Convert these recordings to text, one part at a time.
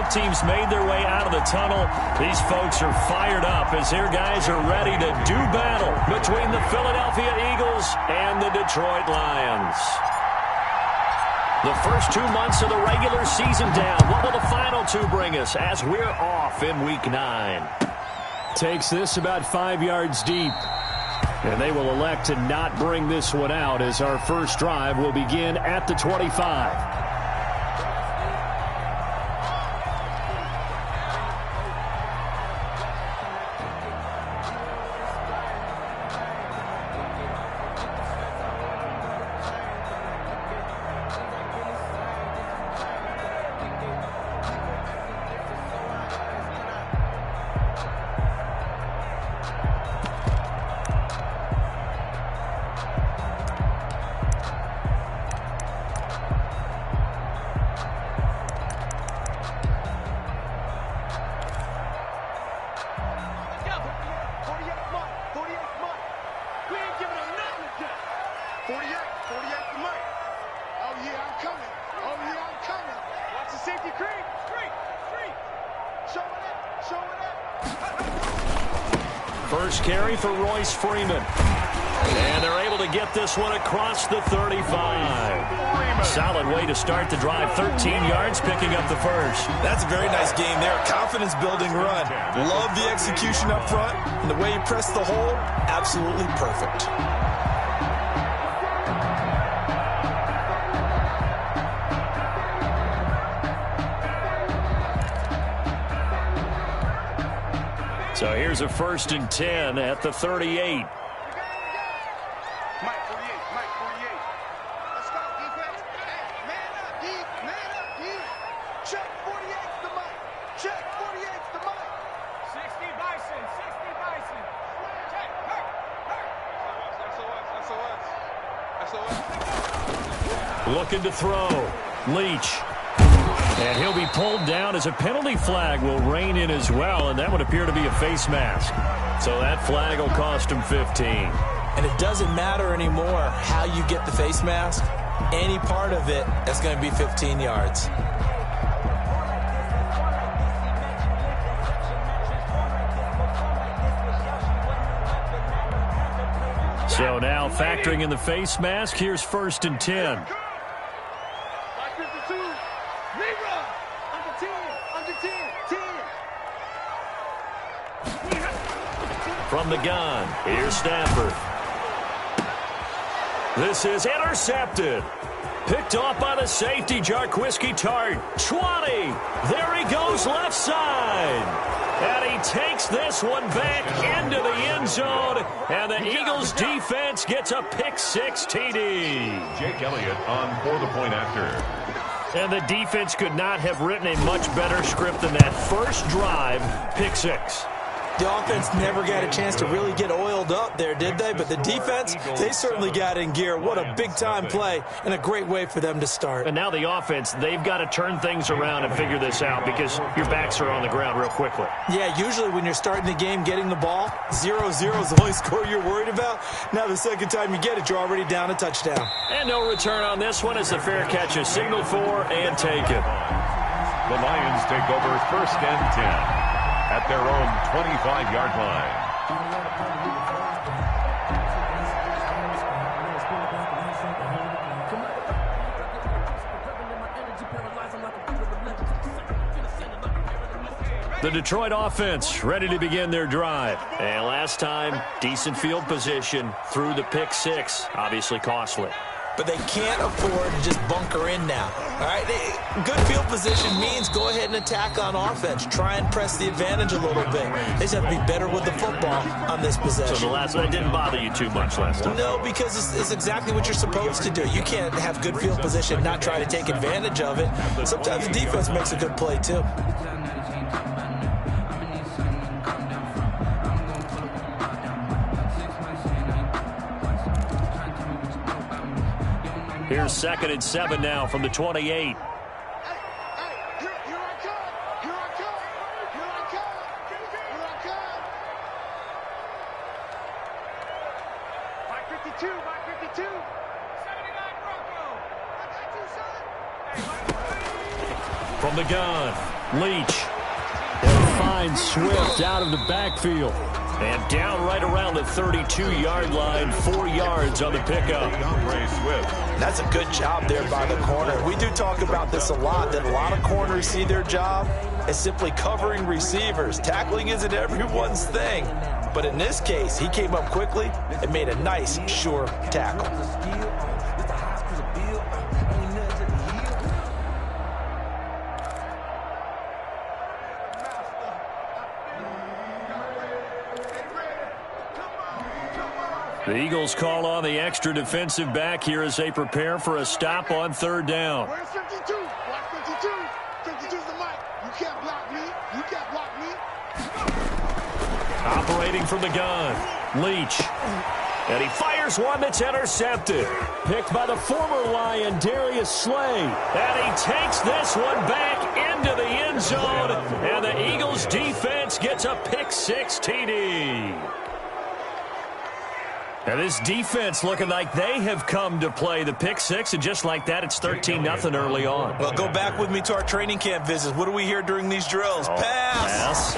Both teams made their way out of the tunnel. These folks are fired up as their guys are ready to do battle between the Philadelphia Eagles and the Detroit Lions. The first 2 months of the regular season down. What will the final two bring us as we're off in Week 9? Takes this about 5 yards deep. And they will elect to not bring this one out as our first drive will begin at the 25. First carry for Royce Freeman. And they're able to get this one across the 35. Solid way to start the drive. 13 yards, picking up the first. That's a very nice game there. Confidence-building run. Love the execution up front. And the way he pressed the hole, absolutely perfect. So here's a 1st and 10 at the 38. Looking to throw. Leach. And he'll be pulled down as a penalty flag will rein in as well, and that would appear to be a face mask. So that flag will cost him 15. And it doesn't matter anymore how you get the face mask. Any part of it, that's going to be 15 yards. So now factoring in the face mask, here's 1st and 10. From the gun, here's Stafford. This is intercepted. Picked off by the safety, Jarquiski Tart. 20. There he goes left side. And he takes this one back into the end zone. And the Eagles defense gets a pick-6 TD. Jake Elliott on for the point after. And the defense could not have written a much better script than that first drive, pick-6. The offense never got a chance to really get oiled up there, did they? But the defense, they certainly got in gear. What a big-time play and a great way for them to start. And now the offense, they've got to turn things around and figure this out because your backs are on the ground real quickly. Yeah, usually when you're starting the game getting the ball, 0-0 is the only score you're worried about. Now the second time you get it, you're already down a touchdown. And no return on this one as the fair catch is signaled for and taken. The Lions take over 1st and 10. At their own 25-yard line. The Detroit offense ready to begin their drive. And last time, decent field position through the pick-6. Obviously costly. But they can't afford to just bunker in now. All right, good field position means go ahead and attack on offense. Try and press the advantage a little bit. They just have to be better with the football on this possession. So that didn't bother you too much last time? No, because it's exactly what you're supposed to do. You can't have good field position and not try to take advantage of it. Sometimes the defense makes a good play, too. Here's 2nd and 7 now from the 28. From the gun, Leach. He'll find Swift out of the backfield. And down right around the 32-yard line, 4 yards on the pickup. That's a good job there by the corner. We do talk about this a lot, that a lot of corners see their job as simply covering receivers. Tackling isn't everyone's thing. But in this case, he came up quickly and made a nice, sure tackle. The Eagles call on the extra defensive back here as they prepare for a stop on 3rd down. Where's 52? Watch 52. 52's the mic. You can't block me. You can't block me. Operating from the gun, Leach. And he fires one that's intercepted. Picked by the former Lion, Darius Slay. And he takes this one back into the end zone. And the Eagles defense gets a pick-6 TD. And this defense looking like they have come to play the pick-6, and just like that, it's 13-0 early on. Well, go back with me to our training camp visits. What do we hear during these drills? Pass.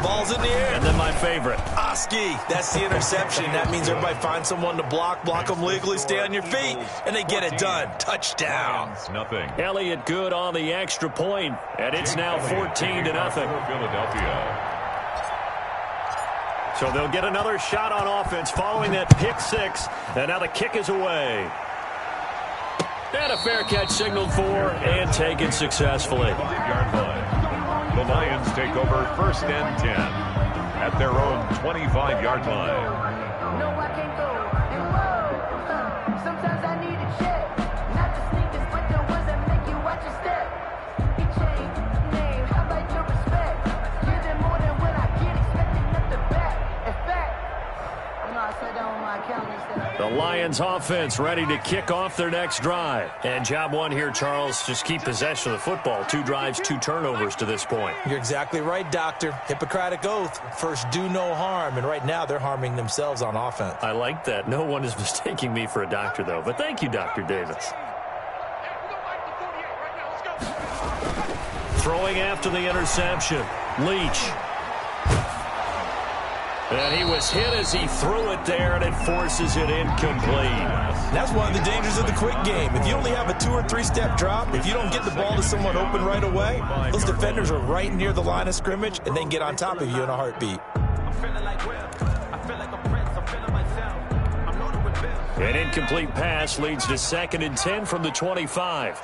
Ball's in the air. And then my favorite. Oski. That's the interception. That means everybody finds someone to block them legally, stay on your feet, and they get it done. Touchdown. Nothing. Elliott good on the extra point, and it's now 14-0. Philadelphia. So they'll get another shot on offense following that pick-6, and now the kick is away. And a fair catch signaled for and taken successfully. 5-yard line. The Lions take over 1st and 10 at their own 25-yard line. No, I can't go. And whoa, sometimes I need a check. Not the sneakers, but the ones that make you watch your step. He changed name, how about your respect? Give them more than what I get, expecting nothing back. In fact, you know, I sat down with my accountant and said, The Lions offense ready to kick off their next drive. And job one here, Charles, just keep possession of the football. 2 drives, 2 turnovers to this point. You're exactly right, Doctor. Hippocratic oath. First, do no harm. And right now, they're harming themselves on offense. I like that. No one is mistaking me for a doctor, though. But thank you, Dr. Davis. Throwing after the interception. Leach. And he was hit as he threw it there, and it forces it incomplete. That's one of the dangers of the quick game. If you only have a 2- or 3-step drop, if you don't get the ball to someone open right away, those defenders are right near the line of scrimmage, and they can get on top of you in a heartbeat. An incomplete pass leads to 2nd and 10 from the 25.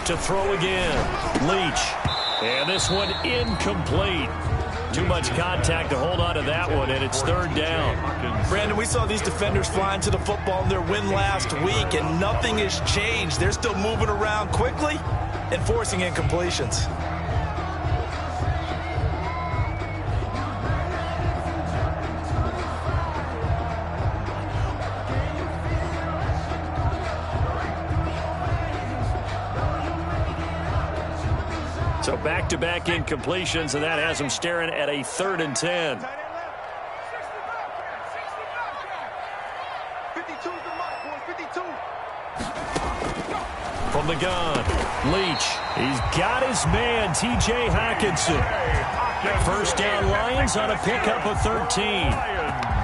To throw again, Leach. And this one incomplete. Too much contact to hold on to that one, and it's 3rd down. Brandon, we saw these defenders flying to the football in their win last week, and nothing has changed. They're still moving around quickly and forcing incompletions. So back-to-back incompletions, and that has them staring at a 3rd and 10. From the gun, Leach. He's got his man, T.J. Hockenson. 1st down Lions on a pickup of 13.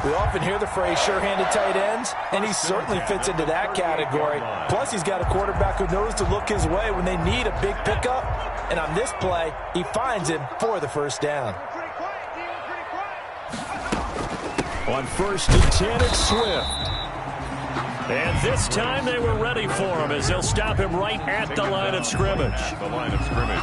We often hear the phrase sure-handed tight ends, and he certainly fits into that category. Plus, he's got a quarterback who knows to look his way when they need a big pickup. And on this play, he finds him for the 1st down. On 1st and 10, it's Swift. And this time they were ready for him as they'll stop him right at the line of scrimmage. The line of scrimmage.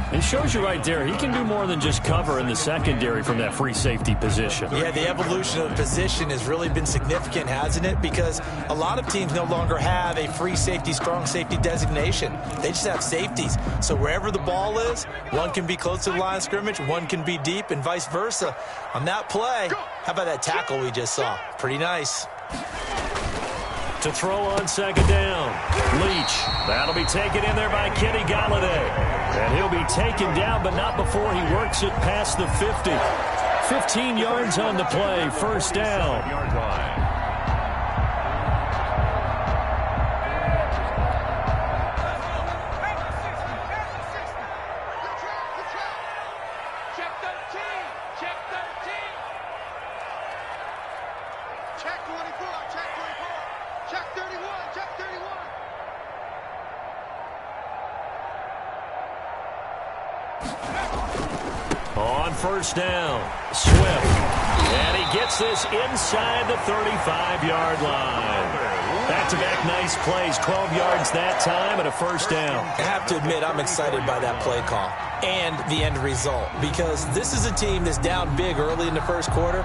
It shows you right there, he can do more than just cover in the secondary from that free safety position. Yeah, the evolution of the position has really been significant, hasn't it? Because a lot of teams no longer have a free safety, strong safety designation. They just have safeties. So wherever the ball is, one can be close to the line of scrimmage, one can be deep, and vice versa. On that play, how about that tackle we just saw? Pretty nice. To throw on 2nd down, Leach. That'll be taken in there by Kenny Golladay. And he'll be taken down, but not before he works it past the 50. 15 yards on the play, 1st down. Check 24, check 24, check 31, check 31. On first down, Swift. And he gets this inside the 35-yard line. Back-to-back nice plays, 12 yards that time and a first down. I have to admit, I'm excited by that play call and the end result because this is a team that's down big early in the first quarter,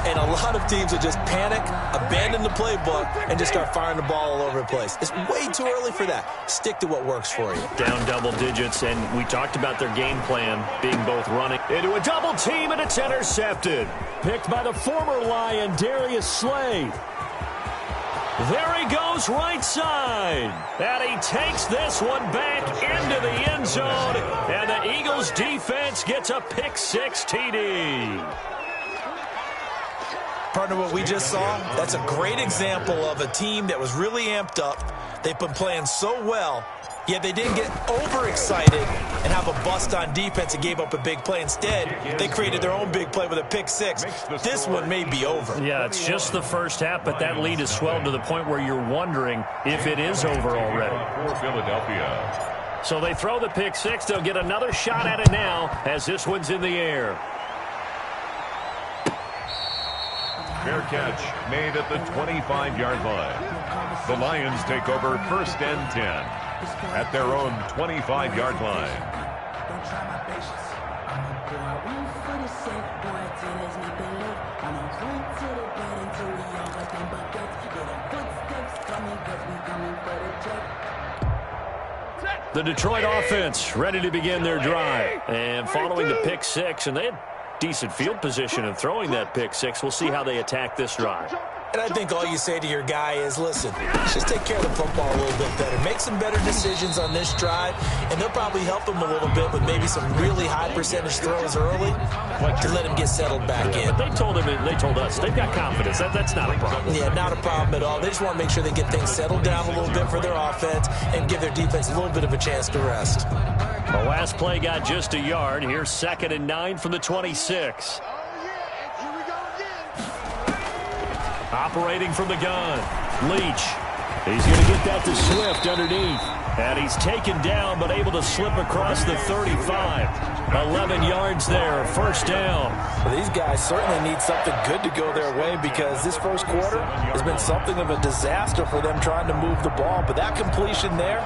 and a lot of teams will just panic, abandon the playbook, and just start firing the ball all over the place. It's way too early for that. Stick to what works for you. Down double digits, and we talked about their game plan being both running into a double team, and it's intercepted. Picked by the former Lion, Darius Slade. There he goes right side. And he takes this one back into the end zone. And the Eagles defense gets a pick-6 TD. Partner, what we just saw, that's a great example of a team that was really amped up. They've been playing so well, yet they didn't get overexcited and have a bust on defense and gave up a big play. Instead, they created their own big play with a pick-6. This one may be over. Yeah, it's just the first half, but that lead has swelled to the point where you're wondering if it is over already. For Philadelphia. So they throw the pick-6. They'll get another shot at it now as this one's in the air. Fair catch made at the 25-yard line. The Lions take over first and 10 at their own 25-yard line. The Detroit offense ready to begin their drive. And following the pick-6, and they had decent field position in throwing that pick-6. We'll see how they attack this drive. And I think all you say to your guy is, listen, just take care of the football a little bit better. Make some better decisions on this drive, and they'll probably help him a little bit with maybe some really high percentage throws early to let him get settled back in. But they told us they've got confidence. That's not a problem. Yeah, not a problem at all. They just want to make sure they get things settled down a little bit for their offense and give their defense a little bit of a chance to rest. The last play got just a yard. Here's 2nd and 9 from the 26. Operating from the gun, Leach. He's going to get that to Swift underneath. And he's taken down but able to slip across the 35. 11 yards there, first down. Well, these guys certainly need something good to go their way because this first quarter has been something of a disaster for them trying to move the ball. But that completion there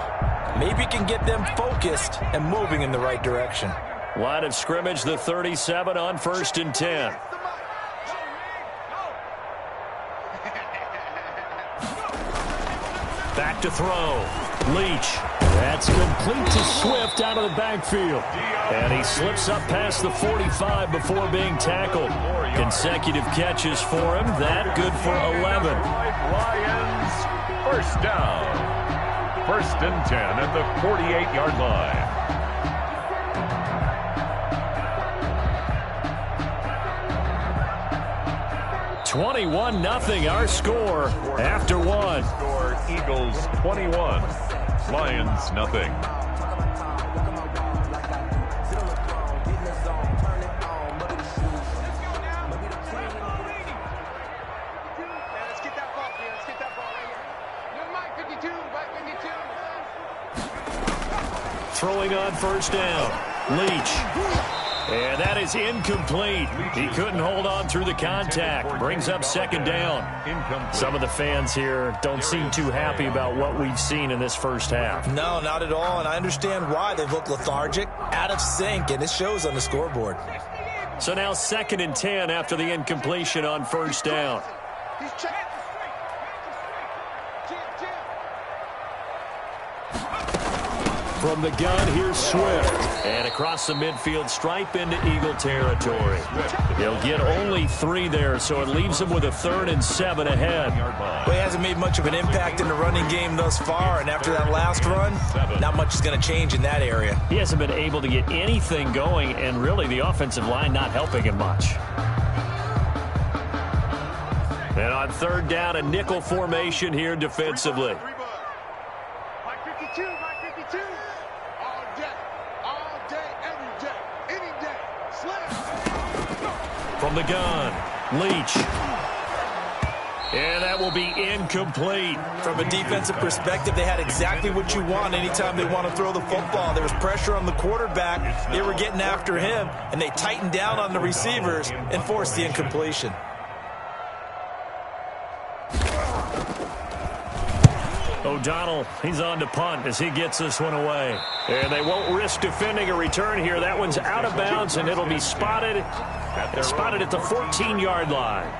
maybe can get them focused and moving in the right direction. Line of scrimmage, the 37 on 1st and 10. Back to throw. Leach. That's complete to Swift out of the backfield. And he slips up past the 45 before being tackled. Consecutive catches for him. That good for 11. Lions, first down. 1st and 10 at the 48-yard line. (21-0) our score after one. Score Eagles 21, Lions nothing. Let's get that ball here. Let's get that ball right here. Mike 52, Mike 52. Throwing on first down. Leach. And that is incomplete. He couldn't hold on through the contact. Brings up 2nd down. Some of the fans here don't seem too happy about what we've seen in this first half. No, not at all, and I understand why. They've looked lethargic, out of sync, and it shows on the scoreboard. So now 2nd and 10 after the incompletion on first down. He's checking. From the gun, here's Swift. And across the midfield stripe into Eagle territory. He'll get only 3 there, so it leaves him with a 3rd and 7 ahead. Well, he hasn't made much of an impact in the running game thus far, and after that last run, not much is going to change in that area. He hasn't been able to get anything going, and really the offensive line not helping him much. And on 3rd down, a nickel formation here defensively. Mike 52, Mike 52. All day, every day, any day. Slam. From the gun, Leach. And that will be incomplete. From a defensive perspective, they had exactly what you want anytime they want to throw the football. There was pressure on the quarterback. They were getting after him, and they tightened down on the receivers and forced the incompletion. O'Donnell, he's on to punt as he gets this one away. And they won't risk defending a return here. That one's out of bounds, and it'll be spotted at the 14-yard line.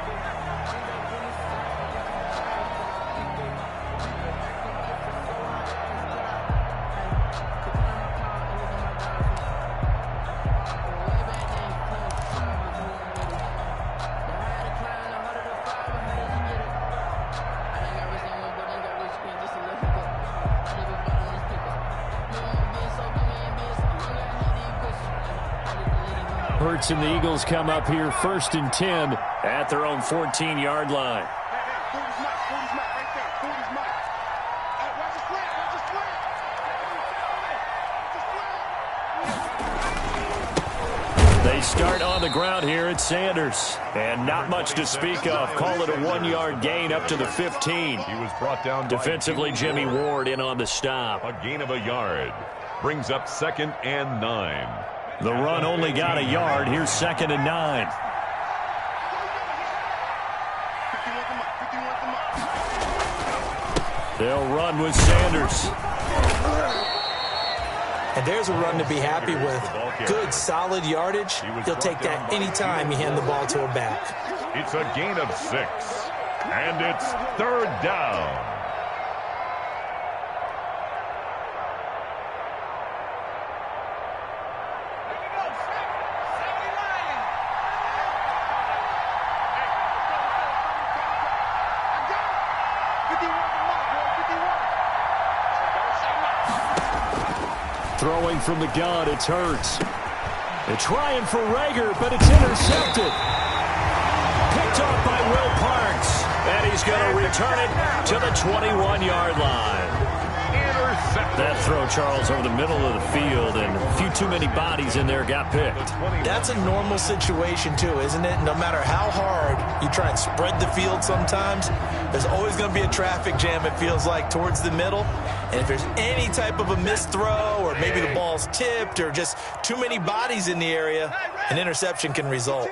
Hurts and the Eagles come up here 1st and 10 at their own 14-yard line. They start on the ground here at Sanders. And not much to speak of. Call it a 1-yard gain up to the 15. He was brought down defensively. Jimmy Ward in on the stop. A gain of a yard. Brings up 2nd and 9. The run only got a yard. Here's 2nd and 9. They'll run with Sanders. And there's a run to be happy with. Good, solid yardage. He'll take that anytime you hand the ball to a back. It's a gain of 6. And it's 3rd down. Throwing from the gun, it's Hurts. They're trying for Rager, but it's intercepted. Picked off by Will Parks. And he's going to return it to the 21-yard line. That throw, Charles, over the middle of the field, and a few too many bodies in there got picked. That's a normal situation, too, isn't it? No matter how hard you try and spread the field sometimes, there's always going to be a traffic jam, it feels like, towards the middle. And if there's any type of a missed throw, or maybe the ball's tipped, or just too many bodies in the area, an interception can result.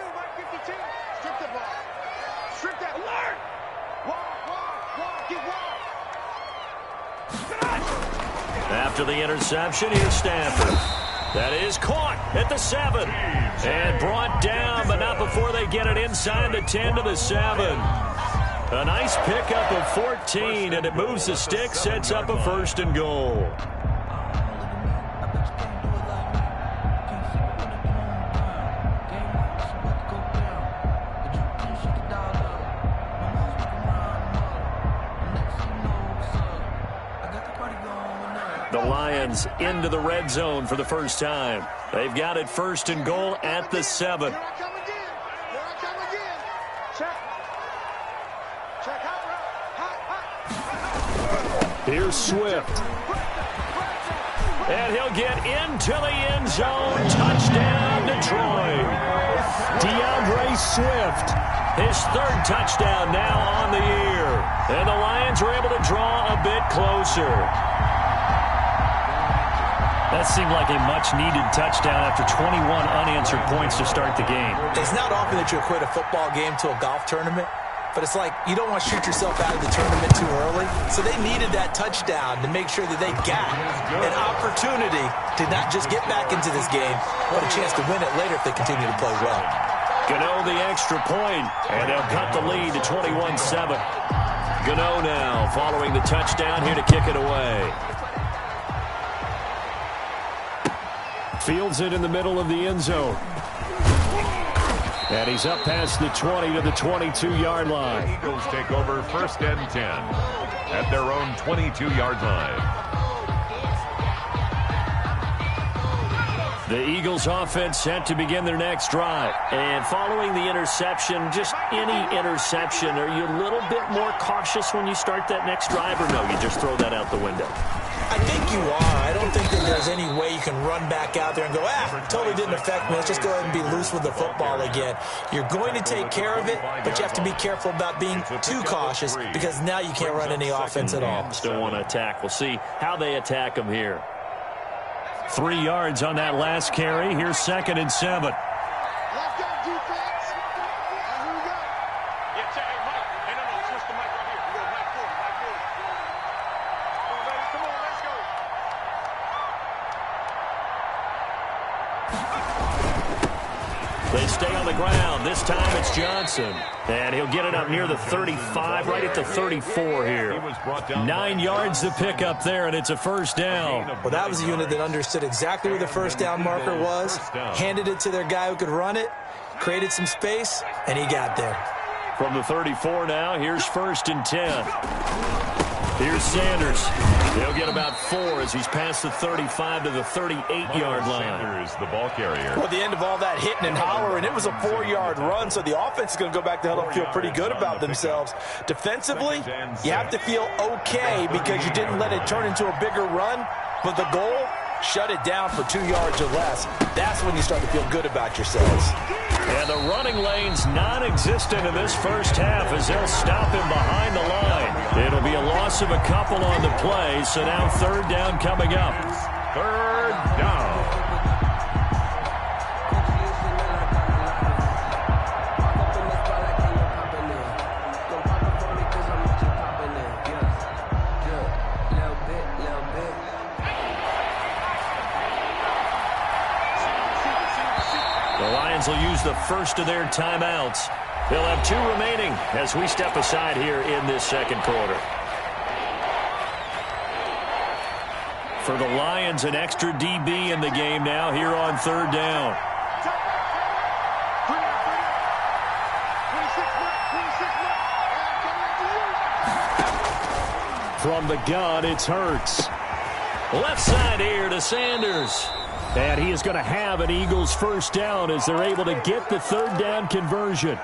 After the interception, here's Stanford. That is caught at the 7. And brought down, but not before they get it inside the 10 to the 7. A nice pickup of 14, and it moves the stick, sets up a 1st and goal. The Lions into the red zone for the first time. They've got it 1st and goal at the 7. Here's Swift. And he'll get into the end zone. Touchdown, Detroit. DeAndre Swift. His 3rd touchdown now on the year. And the Lions are able to draw a bit closer. That seemed like a much-needed touchdown after 21 unanswered points to start the game. It's not often that you equate a football game to a golf tournament, but it's like you don't want to shoot yourself out of the tournament too early. So they needed that touchdown to make sure that they got an opportunity to not just get back into this game, but a chance to win it later if they continue to play well. Gano the extra point, and they'll cut the lead to 21-7. Gano now following the touchdown here to kick it away. Fields it in the middle of the end zone. And he's up past the 20 to the 22-yard line. The Eagles take over 1st and 10 at their own 22-yard line. The Eagles offense set to begin their next drive. And following the interception, just any interception, are you a little bit more cautious when you start that next drive, or no, you just throw that out the window? I think you are. I don't think that there's any way you can run back out there and go, totally didn't affect me. Let's just go ahead and be loose with the football again. You're going to take care of it, but you have to be careful about being too cautious because now you can't run any offense at all. Still want to attack. We'll see how they attack them here. 3 yards on that last carry. Here's 2nd and 7. Let's go, defense. And here we go. Yeah, check. Hey, Mike. Hey, no, switch the mic right here. We go Mike forward. Come on, ladies. Come on, let's go. They stay on the ground. This time it's Johnson. And he'll get it up near the 35, right at the 34 here. 9 yards to pick up there, and it's a first down. Well, that was a unit that understood exactly where the first down marker was, handed it to their guy who could run it, created some space, and he got there. From the 34 now, here's 1st and 10. Here's Sanders. He'll get about 4 as he's past the 35 to the 38-yard line. Sanders, the ball carrier. Well, at the end of all that hitting and hollering, it was a 4-yard run, so the offense is going to go back to hell and feel pretty good about themselves. Defensively, you have to feel okay because you didn't let it turn into a bigger run, but the goal, shut it down for 2 yards or less. That's when you start to feel good about yourselves. And the running lane's non-existent in this first half as they'll stop him behind the line. It'll be a loss of a couple on the play, so now 3rd down coming up. 3rd down. Will use the first of their timeouts. They'll have 2 remaining as we step aside here in this 2nd quarter. For the Lions, an extra DB in the game now here on 3rd down. From the gun, it's Hurts. Left side here to Sanders. And he is going to have an Eagles first down as they're able to get the 3rd down conversion.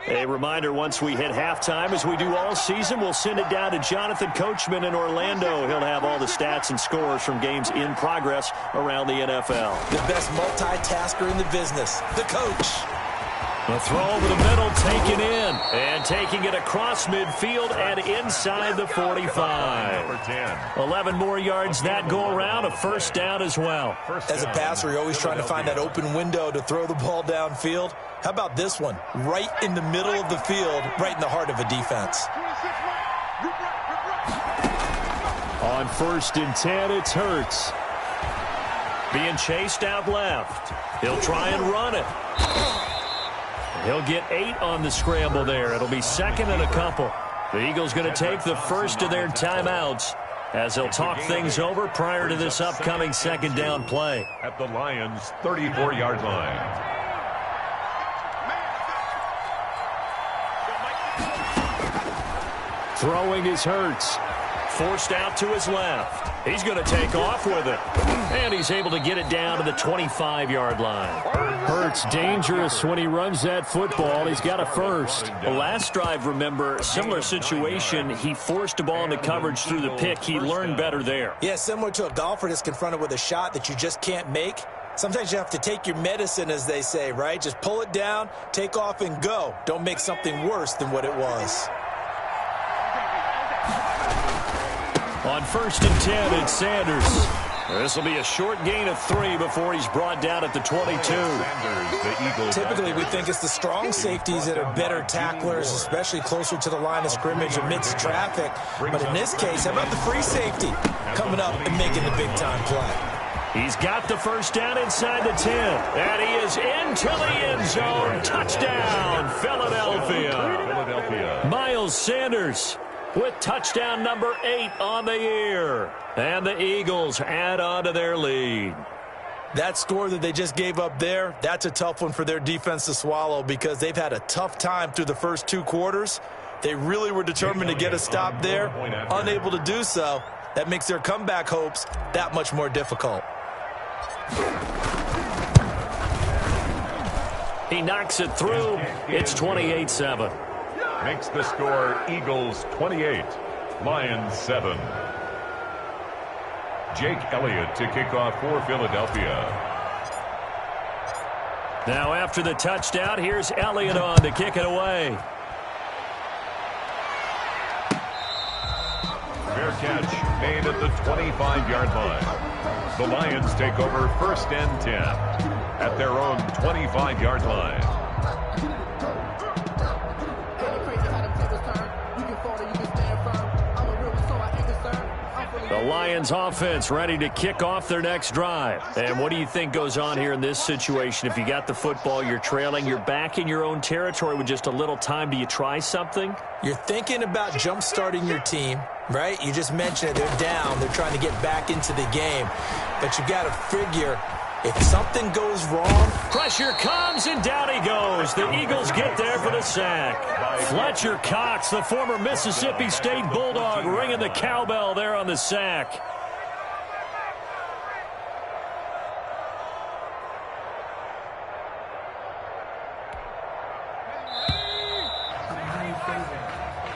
A reminder, once we hit halftime, as we do all season, we'll send it down to Jonathan Coachman in Orlando. He'll have all the stats and scores from games in progress around the NFL. The best multitasker in the business, the coach. The throw over the middle, taken in. And taking it across midfield and inside the 45. Number 10. 11 more yards that go around, a first down as well. As a passer, you're always trying to find that open window to throw the ball downfield. How about this one? Right in the middle of the field, right in the heart of a defense. On 1st and 10, it's Hurts. Being chased out left. He'll try and run it. He'll get 8 on the scramble there. It'll be 2nd and a couple. The Eagles going to take the first of their timeouts as they'll talk things over prior to this upcoming 2nd down play. At the Lions' 34-yard line. Throwing is Hurts. Forced out to his left. He's going to take off with it. And he's able to get it down to the 25-yard line. Hurts dangerous when he runs that football. He's got a first. The last drive, remember, similar situation. He forced a ball into coverage through the pick. He learned better there. Yeah, similar to a golfer that's confronted with a shot that you just can't make. Sometimes you have to take your medicine, as they say, right? Just pull it down, take off, and go. Don't make something worse than what it was. On 1st and 10, it's Sanders. This will be a short gain of 3 before he's brought down at the 22. Typically, we think it's the strong safeties that are better tacklers, especially closer to the line of scrimmage amidst traffic. But in this case, how about the free safety coming up and making the big-time play? He's got the first down inside the 10. And he is into the end zone. Touchdown, Philadelphia. Miles Sanders with touchdown number 8 on the year. And the Eagles add on to their lead. That score that they just gave up there, that's a tough one for their defense to swallow because they've had a tough time through the first 2 quarters. They really were determined to get a stop there, unable to do so. That makes their comeback hopes that much more difficult. He knocks it through. It's 28-7. Makes the score Eagles 28, Lions 7. Jake Elliott to kick off for Philadelphia. Now after the touchdown, here's Elliott on to kick it away. Fair catch made at the 25-yard line. The Lions take over 1st and 10 at their own 25-yard line. The Lions offense ready to kick off their next drive. And what do you think goes on here in this situation? If you got the football, you're trailing, you're back in your own territory with just a little time. Do you try something? You're thinking about jump-starting your team, right? You just mentioned it. They're down. They're trying to get back into the game. But you got to figure if something goes wrong. Pressure comes, and down he goes. The Eagles get there for the sack. Fletcher Cox, the former Mississippi State Bulldog, ringing the cowbell there on the sack.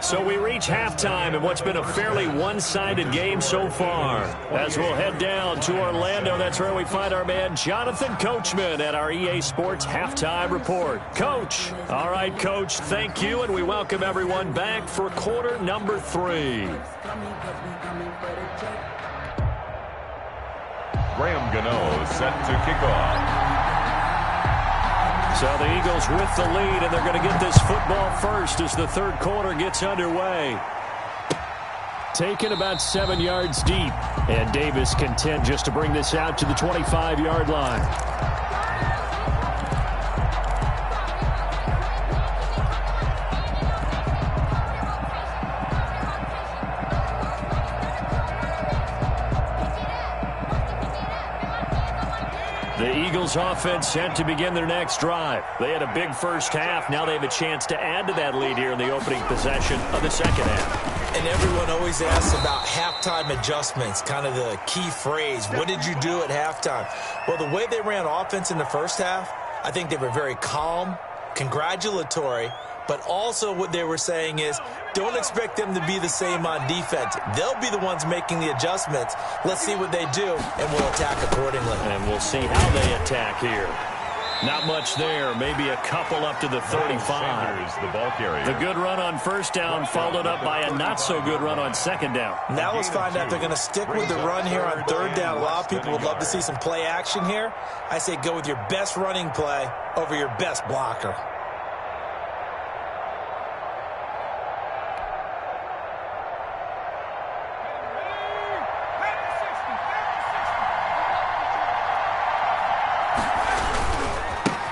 So we reach halftime in what's been a fairly one-sided game so far. As we'll head down to Orlando, that's where we find our man Jonathan Coachman at our EA Sports Halftime Report. Coach. All right, Coach, thank you, and we welcome everyone back for quarter number 3. Graham Gano set to kick off. So the Eagles with the lead, and they're going to get this football first as the third quarter gets underway. Taken about 7 yards deep, and Davis content just to bring this out to the 25-yard line. The Eagles offense set to begin their next drive. They had a big first half. Now they have a chance to add to that lead here in the opening possession of the second half. And everyone always asks about halftime adjustments, kind of the key phrase. What did you do at halftime? Well, the way they ran offense in the first half, I think they were very calm, congratulatory, but also what they were saying is don't expect them to be the same on defense. They'll be the ones making the adjustments. Let's see what they do, and we'll attack accordingly. And we'll see how they attack here. Not much there. Maybe a couple up to the 35. Sanders, the ball carrier. The good run on first down followed up by a not-so-good run on second down. Now let's find out if they're going to stick with the run here on third down. A lot of people would love to see some play action here. I say go with your best running play over your best blocker.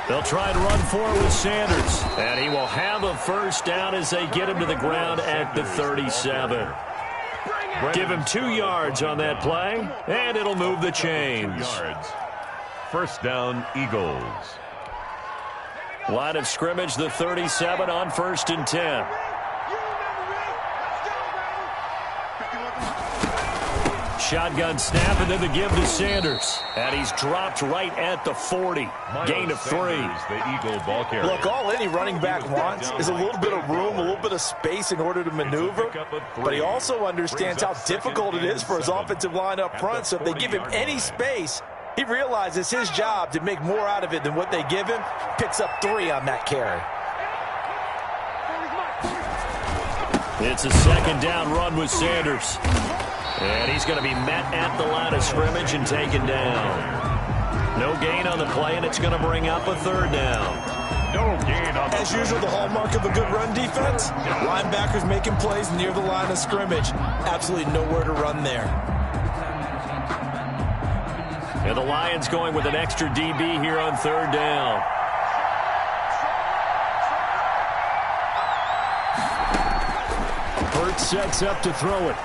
They'll try to run forward with Sanders. And he will have a first down as they get him to the ground at the 37. Give him 2 yards on that play, and it'll move the chains. First down, Eagles. Line of scrimmage, the 37 on 1st and 10. Shotgun snap, and then the give to Sanders. And he's dropped right at the 40. Gain of 3. The Eagle ball carrier. Look, all any running back wants is a little bit of room, a little bit of space in order to maneuver. But he also understands how difficult it is for his offensive line up front. So if they give him any space, he realizes his job to make more out of it than what they give him. Picks up 3 on that carry. It's a second down run with Sanders. And he's going to be met at the line of scrimmage and taken down. No gain on the play, and it's going to bring up a third down. No gain on the As usual, the hallmark of a good run defense, linebackers making plays near the line of scrimmage. Absolutely nowhere to run there. And the Lions going with an extra DB here on third down. Burt sets up to throw it.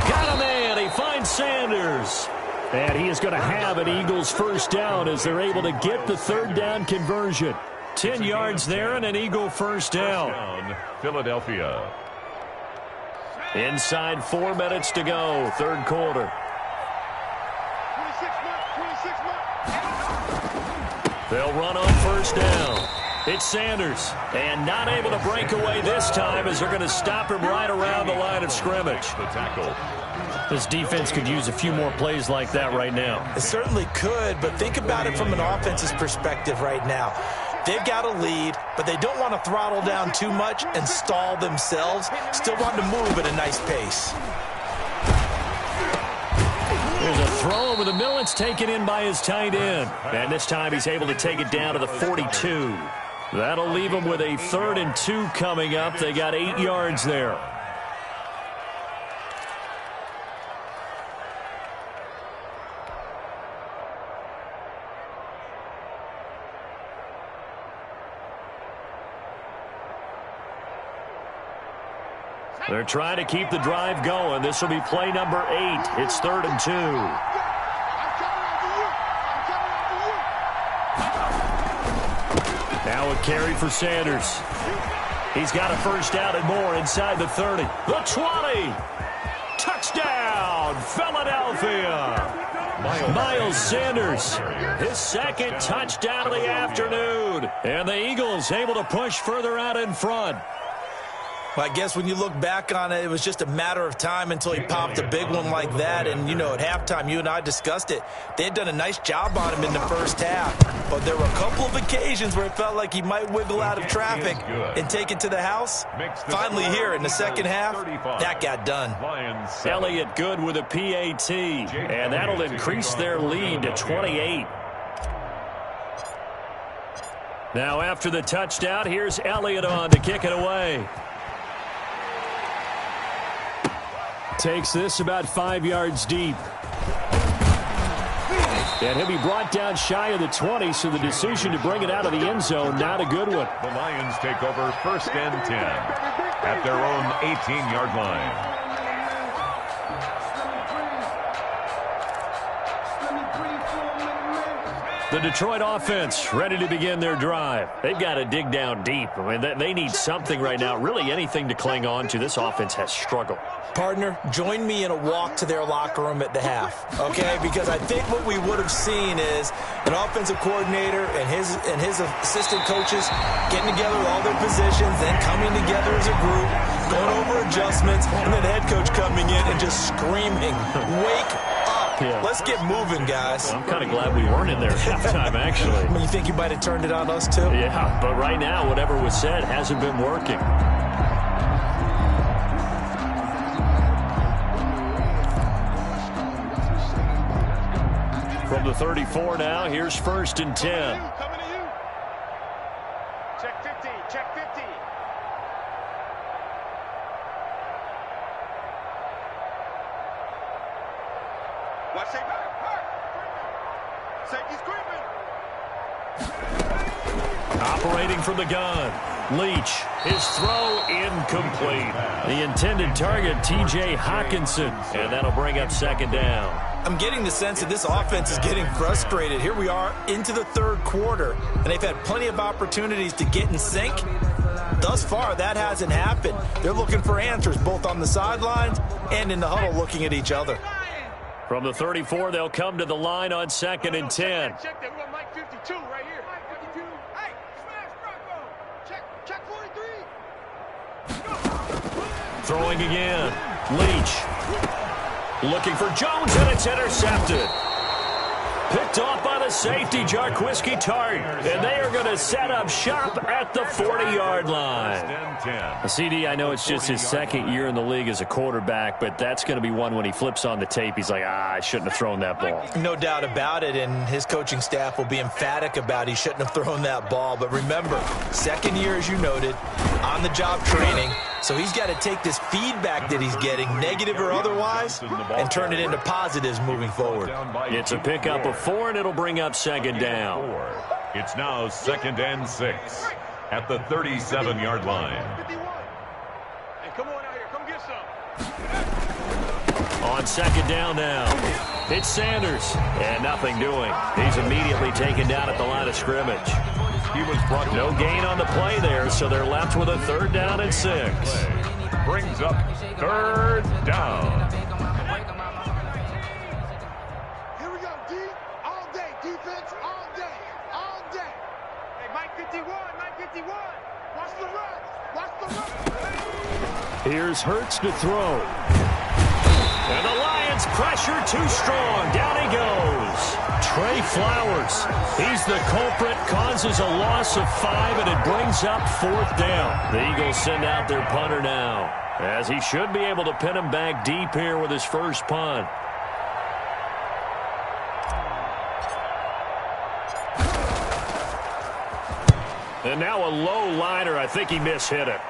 Got a man. He finds Sanders. And he is going to have an Eagles first down as they're able to get the third down conversion. 10 yards there and an Eagle first down. Philadelphia. Inside 4 minutes to go, third quarter. 26 months. They'll run on first down. It's Sanders, and not able to break away this time as they're going to stop him right around the line of scrimmage. The tackle. This defense could use a few more plays like that right now. It certainly could, but think about it from an offense's perspective right now. They've got a lead, but they don't want to throttle down too much and stall themselves. Still want to move at a nice pace. There's a throw over the middle. It's taken in by his tight end. And this time he's able to take it down to the 42. That'll leave them with a 3rd and 2 coming up. They got 8 yards there. They're trying to keep the drive going. This will be play number 8. It's 3rd and 2. Now a carry for Sanders. He's got a first down and more inside the 30. The 20. Touchdown, Philadelphia. Miles Sanders, his 2nd touchdown of the afternoon. And the Eagles able to push further out in front. Well, I guess when you look back on it, it was just a matter of time until he popped a big one like that. And, you know, at halftime, you and I discussed it. They had done a nice job on him in the first half. But there were a couple of occasions where it felt like he might wiggle out of traffic and take it to the house. Finally here in the second half, that got done. Elliott good with a PAT. And that'll increase their lead to 28. Now after the touchdown, here's Elliott on to kick it away. Takes this about 5 yards deep. And he'll be brought down shy of the 20, so the decision to bring it out of the end zone, not a good one. The Lions take over 1st and 10 at their own 18-yard line. The Detroit offense ready to begin their drive. They've got to dig down deep. I mean, they need something right now, really anything to cling on to. This offense has struggled. Partner, join me in a walk to their locker room at the half, okay? Because I think what we would have seen is an offensive coordinator and his assistant coaches getting together with all their positions, then coming together as a group, going over adjustments, and then the head coach coming in and just screaming, "Wake up. Yeah. Let's get moving, guys." I'm kind of glad we weren't in there at halftime, actually. I mean, you think you might have turned it on us, too? Yeah, but right now, whatever was said hasn't been working. From the 34 now, here's 1st and 10. Coming to you. Check 15. Check 15. Watch safety. Safety's creeping. Operating from the gun. Leach, his throw incomplete. The intended target, T.J. Hawkinson, and that'll bring up 2nd down. I'm getting the sense that this offense is getting frustrated. Here we are into the 3rd quarter, and they've had plenty of opportunities to get in sync. Thus far, that hasn't happened. They're looking for answers both on the sidelines and in the huddle looking at each other. From the 34, they'll come to the line on 2nd and 10. Check that. We got Mike 52 right here. Mike 52. Hey, smash Bronco. Check 43. Throwing again. Leach. Looking for Jones, and it's intercepted. Picked off by the safety, Jarquiski Tart. And they are going to set up shop at the 40-yard line. CD, I know it's just his 2nd year in the league as a quarterback, but that's going to be one when he flips on the tape. He's like, I shouldn't have thrown that ball. No doubt about it, and his coaching staff will be emphatic about he shouldn't have thrown that ball. But remember, 2nd year, as you noted, on-the-job training. So he's got to take this feedback that he's getting, negative or otherwise, and turn it into positives moving forward. It's a pickup of 4, and it'll bring up 2nd down. It's now 2nd and 6 at the 37-yard line. Hey, come on out here. Come get some. On 2nd down now. It's Sanders, and nothing doing. He's immediately taken down at the line of scrimmage. He was brought No gain on the play there, so they're left with a 3rd down and 6. brings up 3rd down. Here we go, D. All day. Defense, all day. All day. Hey, Mike 51, Mike 51. Watch the run. Watch the run. Here's Hurts to throw. And the Lions pressure too strong. Down he goes. Trey Flowers. He's the culprit. Causes a loss of 5, and it brings up 4th down. The Eagles send out their punter now, as he should be able to pin him back deep here with his first punt. And now a low liner. I think he mishit it.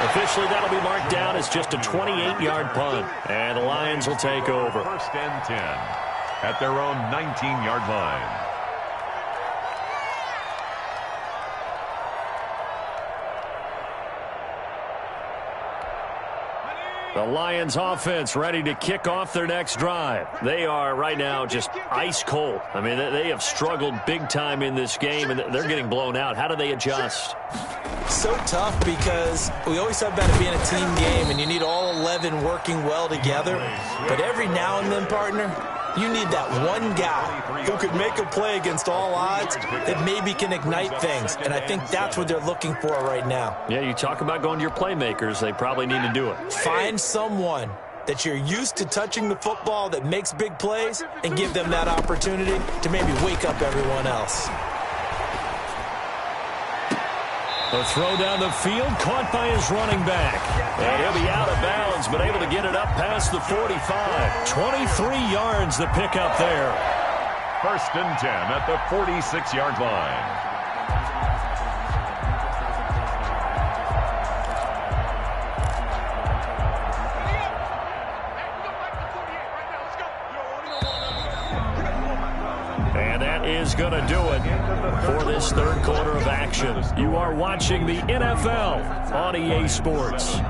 Officially, that'll be marked down as just a 28-yard punt. And the Lions will take over. 1st and 10 at their own 19-yard line. The Lions offense ready to kick off their next drive. They are right now just ice cold. I mean, they have struggled big time in this game, and they're getting blown out. How do they adjust? So tough because we always talk about it being a team game, and you need all 11 working well together. But every now and then, partner, you need that one guy who could make a play against all odds that maybe can ignite things. And I think that's what they're looking for right now. Yeah, you talk about going to your playmakers. They probably need to do it. Find someone that you're used to touching the football that makes big plays and give them that opportunity to maybe wake up everyone else. The throw down the field, caught by his running back. And he'll be out of bounds, but able to get it up past the 45. 23 yards the pick up there. 1st and 10 at the 46-yard line. Is going to do it for this 3rd quarter of action. You are watching the NFL on EA Sports. Hey,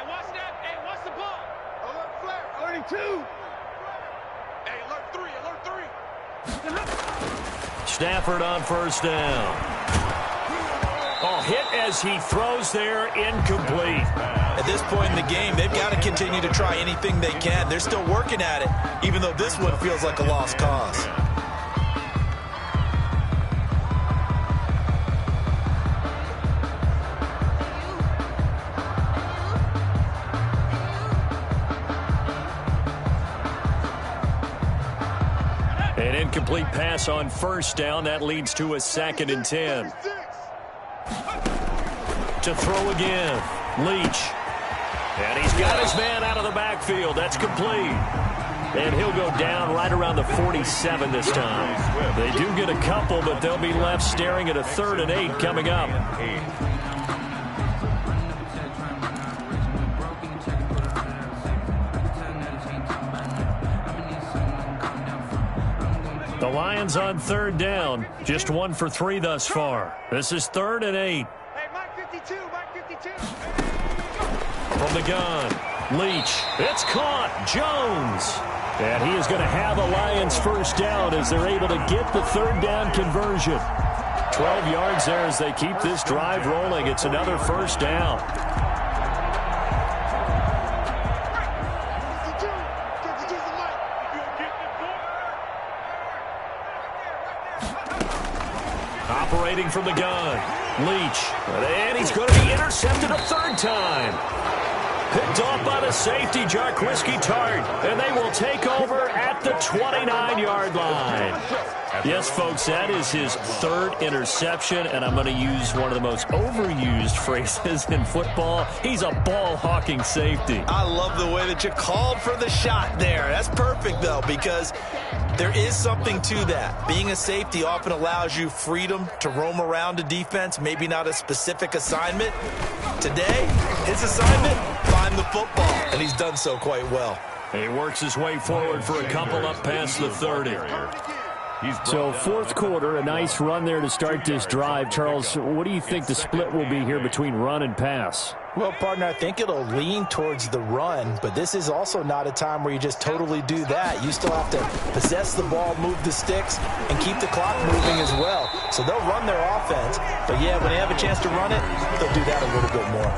watch that. Hey, watch the ball. Alert flat. 32. Hey, alert 3. Stafford on 1st down. Oh, hit as he throws there, incomplete. At this point in the game, they've got to continue to try anything they can. They're still working at it, even though this one feels like a lost cause. An incomplete pass on 1st down. That leads to a 2nd and 10. To throw again. Leach. And he's got his man out of the backfield. That's complete. And he'll go down right around the 47 this time. They do get a couple, but they'll be left staring at a 3rd and 8 coming up. The Lions on 3rd down. Just 1 for 3 thus far. This is 3rd and 8. Hey, Mike 52, Mike 52. From the gun, Leach. It's caught. Jones. And he is going to have a Lions 1st down as they're able to get the 3rd down conversion. 12 yards there as they keep this drive rolling. It's another 1st down. Operating from the gun, Leach. And he's going to be intercepted a 3rd time. Picked off by the safety, Jarkwiski Tart. And they will take over at the 29-yard line. Yes, folks, that is his 3rd interception, and I'm going to use one of the most overused phrases in football. He's a ball-hawking safety. I love the way that you called for the shot there. That's perfect, though, because There is something to that. Being a safety often allows you freedom to roam around a defense, maybe not a specific assignment. Today, his assignment, find the football, and he's done so quite well. He works his way forward for a couple up past the 30. So fourth quarter, a nice run there to start this drive. Charles, what do you think the split will be here between run and pass? Well, partner, I think it'll lean towards the run, but this is also not a time where you just totally do that. You still have to possess the ball, move the sticks, and keep the clock moving as well. So they'll run their offense, but yeah, when they have a chance to run it, they'll do that a little bit more.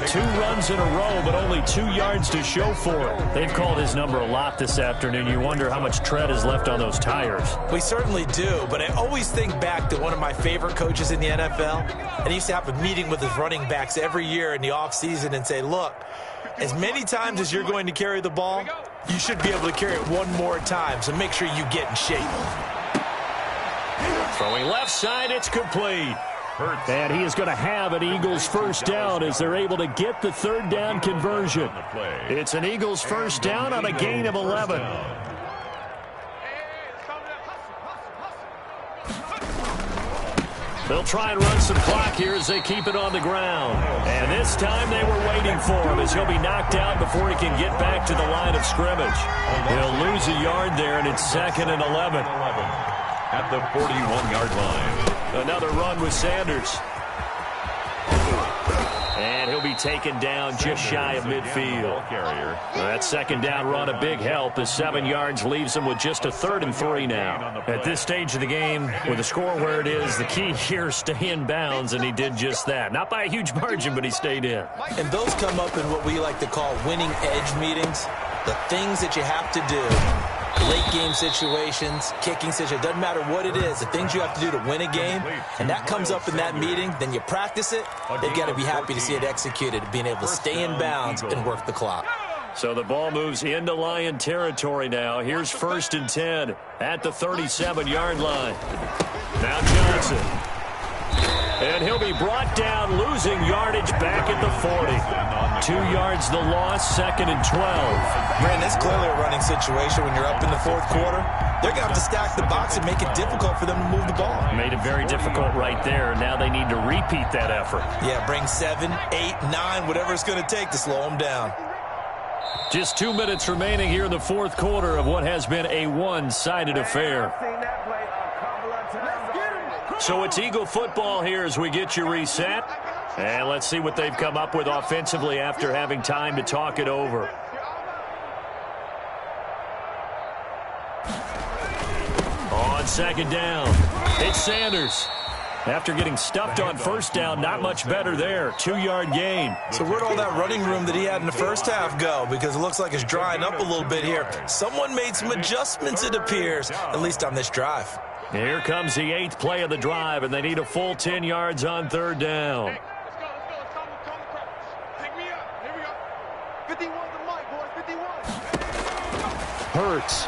2 runs in a row, but only 2 yards to show for it. They've called his number a lot this afternoon. You wonder how much tread is left on those tires. We certainly do, but I always think back to one of my favorite coaches in the NFL, and he used to have a meeting with his running backs every year in the offseason and say, look, as many times as you're going to carry the ball, you should be able to carry it one more time, so make sure you get in shape. Throwing left side, it's complete. And he is going to have an Eagles first down as they're able to get the 3rd down conversion. It's an Eagles first down on a gain of 11. They'll try and run some clock here as they keep it on the ground. And this time they were waiting for him as he'll be knocked out before he can get back to the line of scrimmage. He'll lose a yard there, and it's 2nd and 11. At the 41-yard line. Another run with Sanders. And he'll be taken down just shy of midfield. That 2nd down run a big help as 7 yards leaves him with just a 3rd and 3 now. At this stage of the game, with the score where it is, the key here is stay in bounds, and he did just that. Not by a huge margin, but he stayed in. And those come up in what we like to call winning edge meetings. The things that you have to do. Late game situations, kicking situations, doesn't matter what it is, the things you have to do to win a game, and that comes up in that meeting, then you practice it, they've got to be happy to see it executed, being able to stay in bounds and work the clock. So the ball moves into Lion territory now. Here's 1st and 10 at the 37-yard line. Now Johnson. And he'll be brought down, losing yardage back at the 40. 2 yards the loss, 2nd and 12. Man, that's clearly a running situation when you're up in the 4th quarter. They're going to have to stack the box and make it difficult for them to move the ball. Made it very difficult right there. Now they need to repeat that effort. Yeah, bring 7, 8, 9, whatever it's going to take to slow them down. Just 2 minutes remaining here in the 4th quarter of what has been a one-sided affair. So it's Eagle football here as we get you reset. And let's see what they've come up with offensively after having time to talk it over. On 2nd down, it's Sanders. After getting stuffed on 1st down, not much better there. 2-yard gain. So where'd all that running room that he had in the first half go? Because it looks like it's drying up a little bit here. Someone made some adjustments, it appears, at least on this drive. Here comes the 8th play of the drive, and they need a full 10 yards on 3rd down. Hurts.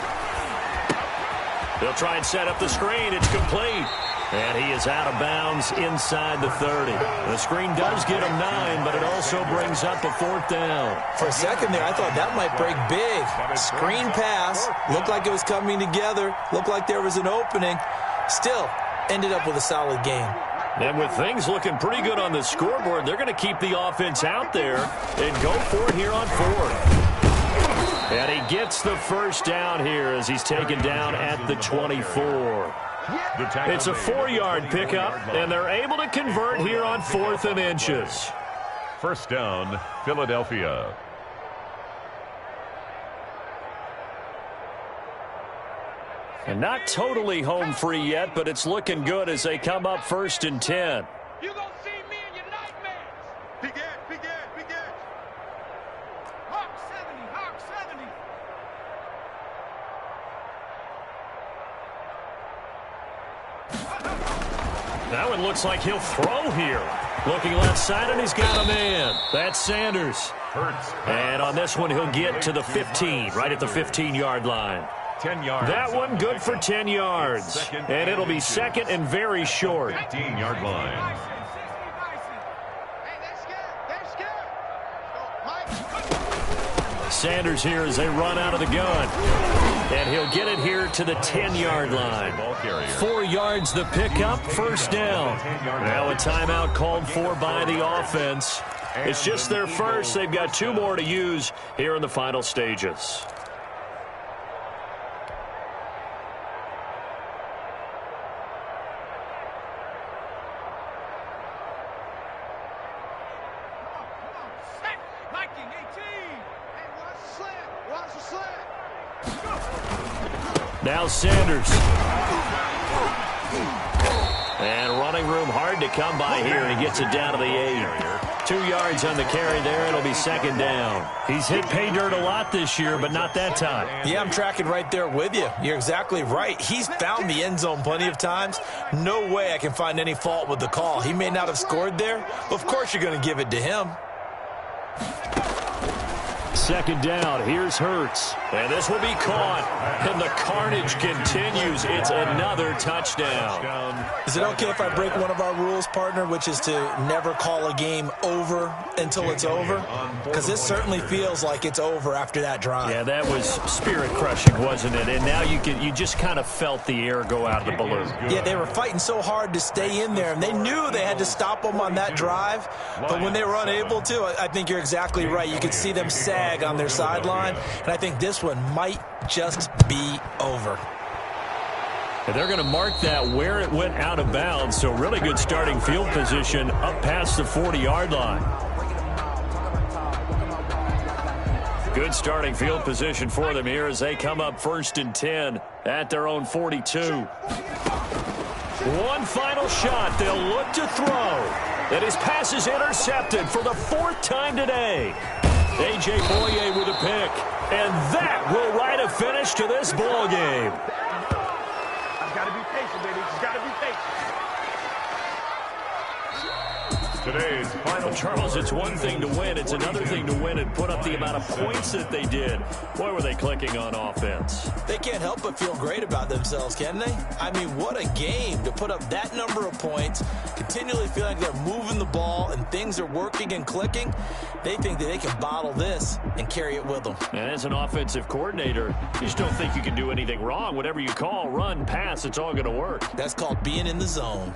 They'll try and set up the screen. It's complete. And he is out of bounds inside the 30. The screen does get him 9, but it also brings up a 4th down. For a second there, I thought that might break big. Screen pass. Looked like it was coming together. Looked like there was an opening. Still, ended up with a solid game. And with things looking pretty good on the scoreboard, they're going to keep the offense out there and go for it here on 4th. And he gets the first down here as he's taken down at the 24. It's a 4-yard pickup, and they're able to convert here on 4th and inches. First down, Philadelphia. And not totally home free yet, but it's looking good as they come up 1st and 10. You're going to see me in your nightmares. Big edge, big edge, big edge. Hawk 70, Hawk 70. That one looks like he'll throw here. Looking left side, and he's got a man. That's Sanders. And on this one, he'll get to the 15, right at the 15-yard line. 10 yards. That one good for 10 yards. And it'll be 2nd and very short. 15-yard line. Hey, they're scared. Sanders here as they run out of the gun. And he'll get it here to the 10-yard line. 4 yards the pickup, first down. Now a timeout called for by the offense. It's just their first. They've got 2 more to use here in the final stages. Now Sanders. And running room hard to come by here. He gets it down to the 8. 2 yards on the carry there. It'll be second down. He's hit pay dirt a lot this year, but not that time. Yeah, I'm tracking right there with you. You're exactly right. He's found the end zone plenty of times. No way I can find any fault with the call. He may not have scored there, but of course you're going to give it to him. Second down, here's Hurts. And this will be caught. And the carnage continues. It's another touchdown. Is it okay if I break one of our rules, partner, which is to never call a game over until it's over? Because this certainly feels like it's over after that drive. Yeah, that was spirit-crushing, wasn't it? And now you just kind of felt the air go out of the balloon. Yeah, they were fighting so hard to stay in there, and they knew they had to stop them on that drive. But when they were unable to, I think you're exactly right. You could see them sag on their sideline, and I think this one might just be over. And they're going to mark that where it went out of bounds, so really good starting field position up past the 40-yard line. Good starting field position for them here as they come up 1st and 10 at their own 42. One final shot. They'll look to throw. And his pass is intercepted for the 4th time today. A.J. Boye with a pick. And that will write a finish to this ball game. I've got to be patient, baby. Just got to be patient. Today's final. Charles, it's one thing to win. It's another thing to win and put up the amount of points that they did. Boy, were they clicking on offense. They can't help but feel great about themselves, can they? I mean, what a game to put up that number of points, continually feel like they're moving the ball and things are working and clicking. They think that they can bottle this and carry it with them. And as an offensive coordinator, you just don't think you can do anything wrong. Whatever you call, run, pass, it's all going to work. That's called being in the zone.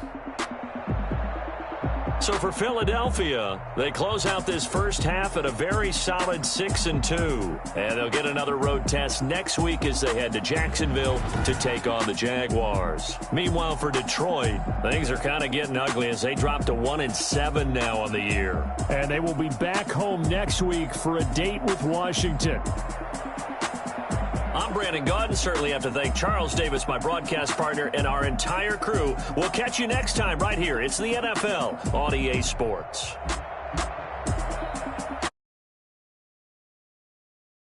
So for Philadelphia, they close out this first half at a very solid 6-2. And they'll get another road test next week as they head to Jacksonville to take on the Jaguars. Meanwhile, for Detroit, things are kind of getting ugly as they drop to 1-7 now on the year. And they will be back home next week for a date with Washington. I'm Brandon Gaudin. Certainly have to thank Charles Davis, my broadcast partner, and our entire crew. We'll catch you next time right here. It's the NFL on EA Sports.